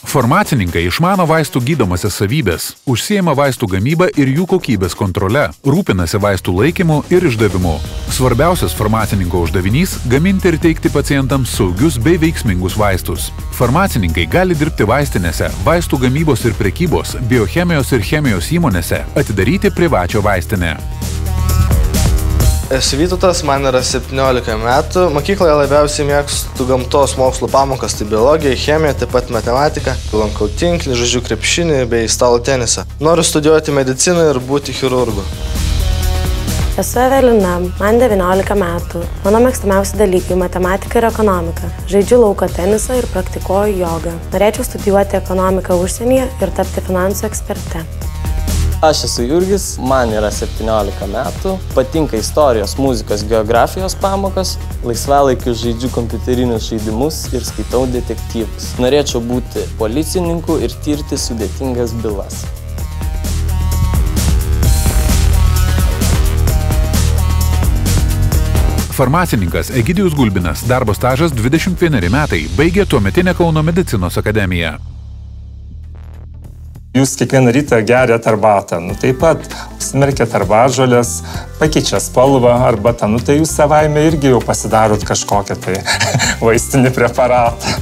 Farmacininkai išmano vaistų gydomasias savybės, užsiima vaistų gamybą ir jų kokybės kontrole, rūpinasi vaistų laikymu ir išdavimu. Svarbiausias farmacininko uždavinys – gaminti ir teikti pacientams saugius bei veiksmingus vaistus. Farmacininkai gali dirbti vaistinėse, vaistų gamybos ir prekybos, biochemijos ir chemijos įmonėse, atidaryti privačią vaistinę. Esu Vytautas, man yra 17 metų. Mokykloje labiausiai mėgstu gamtos mokslų pamokas, tai biologija, chemija, taip pat matematika. Lankau tinklį, žaidžiu krepšinį bei stalo tenisą. Noriu studijuoti mediciną ir būti chirurgu. Esu Evelina, man 19 metų. Mano mėgstamiausi dalykai – matematika ir ekonomika. Žaidžiu lauko tenisą ir praktikuoju jogą. Norėčiau studijuoti ekonomiką užsienyje ir tapti finansų eksperte. Aš esu Jurgis, man yra 17 metų, patinka istorijos, muzikos, geografijos pamokas, laisvalaikiu žaidžiu kompiuterinius žaidimus ir skaitau detektyvus. Norėčiau būti policininku ir tirti sudėtingas bylas. Farmacininkas Egidijus Gulbinas, darbo stažas 21 metai, baigė tuometinę Kauno medicinos akademiją. Jūs kiekvieną rytą geriat arbatą, taip pat užsimerkiat arbatžolės, pakeičia spalvą arbatą, tai jūs savaime irgi jau pasidarot kažkokią tai vaistinį preparatą,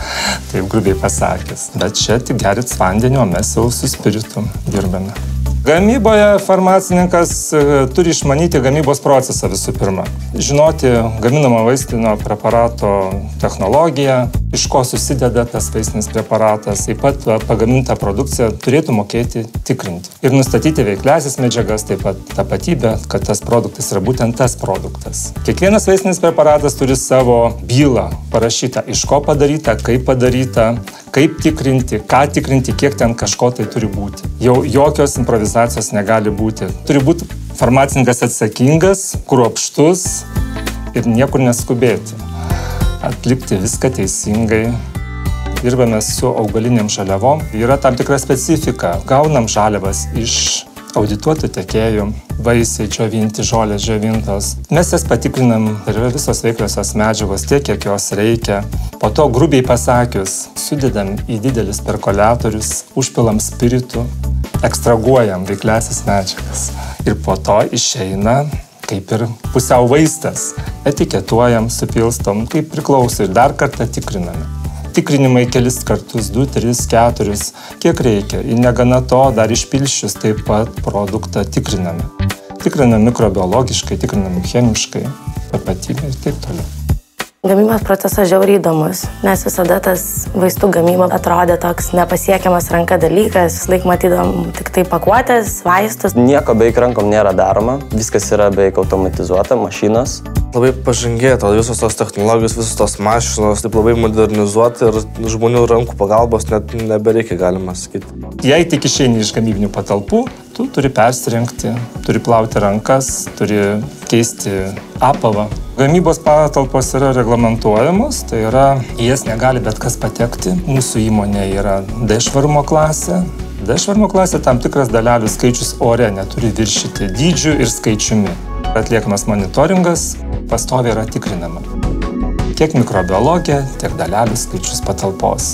taip grubiai pasakęs. Bet čia tik gerit vandenį, o mes jau su spiritu dirbame. Gamyboje farmacininkas turi išmanyti gamybos procesą visų pirma. Žinoti gaminamo vaistinio preparato technologiją, iš ko susideda tas vaistinis preparatas, taip pat pagamintą produkciją turėtų mokėti tikrinti. Ir nustatyti veikliąsias medžiagas, taip pat tapatybę, kad tas produktas yra būtent tas produktas. Kiekvienas vaistinis preparatas turi savo bylą parašytą, iš ko padaryta, kaip tikrinti, ką tikrinti, kiek ten kažko tai turi būti. Jau jokios improvizacijos negali būti. Turi būti farmacininkas atsakingas, kruopštus ir niekur neskubėti. Atlikti viską teisingai. Dirbame su augaliniam žaliavom. Yra tam tikra specifika. Gaunam žaliavas iš audituotų tiekėjų, vaisiai džiovinti, žolės džiovintos. Mes jas patikrinam ir yra visos veikliosios medžiagos tiek, kiek jos reikia. Po to, grubiai pasakius, sudedam į didelius perkoliatorius, užpilam spiritų, ekstraguojam veikliąsias medžiagas. Ir po to išeina kaip ir pusiau vaistas. Etiketuojam, supilstom, kaip priklauso ir dar kartą tikriname. Tikrinimai kelis kartus, 2, 3, 4, kiek reikia. Ir negana to, dar išpilščius taip pat produktą tikriname. Tikriname mikrobiologiškai, tikriname chemiškai, tapatybę ir taip toliau. Gamybos procesas žiauriai įdomus, nes visada tas vaistų gamyba atrodė toks nepasiekiamas ranka dalykas, vis laik matydam tik tai pakuotės, vaistus. Nieko beveik rankom nėra daroma, viskas yra beveik automatizuota, mašinos. Labai pažangėta, visos tos technologijos, visos tos mašinos, taip labai modernizuoti ir žmonių rankų pagalbos net nebereikia, galima sakyti. Jei tik išeini iš gamybinių patalpų, tu turi persirengti, turi plauti rankas, turi keisti apavą. Gamybos patalpos yra reglamentuojamos, tai yra, į jas negali bet kas patekti. Mūsų įmonė yra D švarumo klasė. D švarumo klasė tam tikras dalelių skaičius ore neturi viršyti dydžiu ir skaičiumi. Atliekamas monitoringas, pastoviai yra tikrinama. Tiek mikrobiologija, tiek dalelių skaičius patalpos.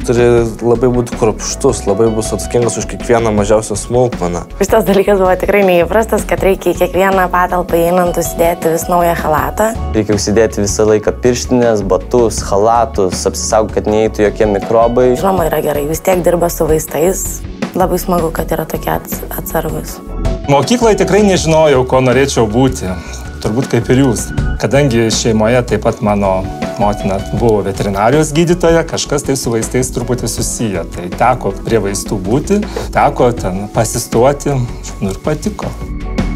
Turi labai būti kruopštus, labai bus atsakingas už kiekvieną mažiausią smulkmeną. Šitas dalykas buvo tikrai neįprastas, kad reikia į kiekvieną patalpą einant užsidėti vis naują chalatą. Reikia užsidėti visą laiką pirštinės, batus, chalatus, apsisaugoti, kad neįtų jokie mikrobai. Žinoma, yra gerai, vis tiek dirba su vaistais. Labai smagu, kad yra tokie atsargus. Mokykloje tikrai nežinojau, ko norėčiau būti. Turbūt kaip ir jūs. Kadangi šeimoje taip pat mano motina buvo veterinarijos gydytoja, kažkas tai su vaistais truputį susiję. Tai teko prie vaistų būti, teko ten pasistuoti, ir patiko.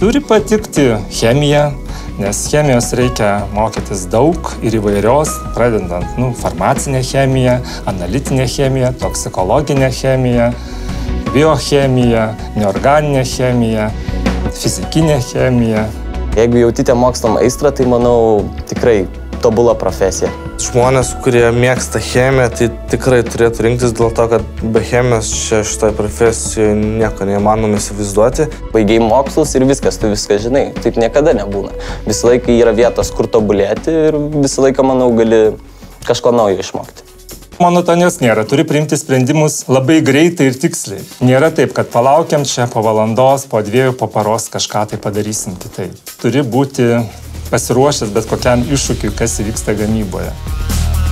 Turi patikti chemija, nes chemijos reikia mokytis daug ir įvairios, pradedant farmacinę chemiją, analitinę chemiją, toksikologinę chemiją, biochemiją, neorganinę chemiją, fizikinę chemiją. Jeigu jautite mokslam aistrą, tai manau tikrai tobula profesija. Žmonės, kurie mėgsta chemiją, tai tikrai turėtų rinktis dėl to, kad be chemijos šitoje profesijoje nieko neįmanoma įsivaizduoti. Baigiai mokslus ir viskas, tu viską žinai. Taip niekada nebūna. Visą laiką yra vietos, kur tobulėti ir visą laiką, manau, gali kažko naujo išmokti. Monotonijos nėra, turi priimti sprendimus labai greitai ir tiksliai. Nėra taip, kad palaukiam čia po valandos, po 2, po paros kažką tai padarysim kitaip. Turi būti pasiruošęs bet kokiam iššūkiui, kas įvyksta gamyboje.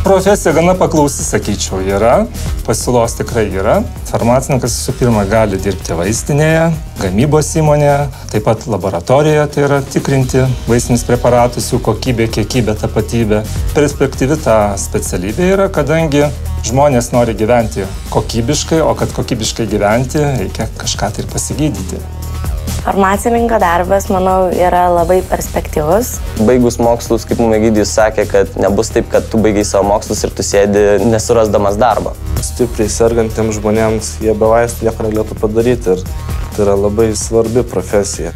Profesija gana paklausi, sakyčiau, yra, pasiūlos tikrai yra. Farmacininkas visų pirma gali dirbti vaistinėje, gamybos įmonėje, taip pat laboratorijoje, tai yra tikrinti vaistinius preparatus, jų kokybė, kiekybė, tapatybė. Perspektyvi ta specialybė yra, kadangi žmonės nori gyventi kokybiškai, o kad kokybiškai gyventi, reikia kažką tai ir pasigydyti. Farmacininko darbas, manau, yra labai perspektyvus. Baigus mokslus, kaip mums Egidijus sakė, kad nebus taip, kad tu baigai savo mokslus ir tu sėdi nesurasdamas darbą. Stipriai sergantiems žmonėms jie be vaistų nieko negalėtų padaryti ir tai yra labai svarbi profesija.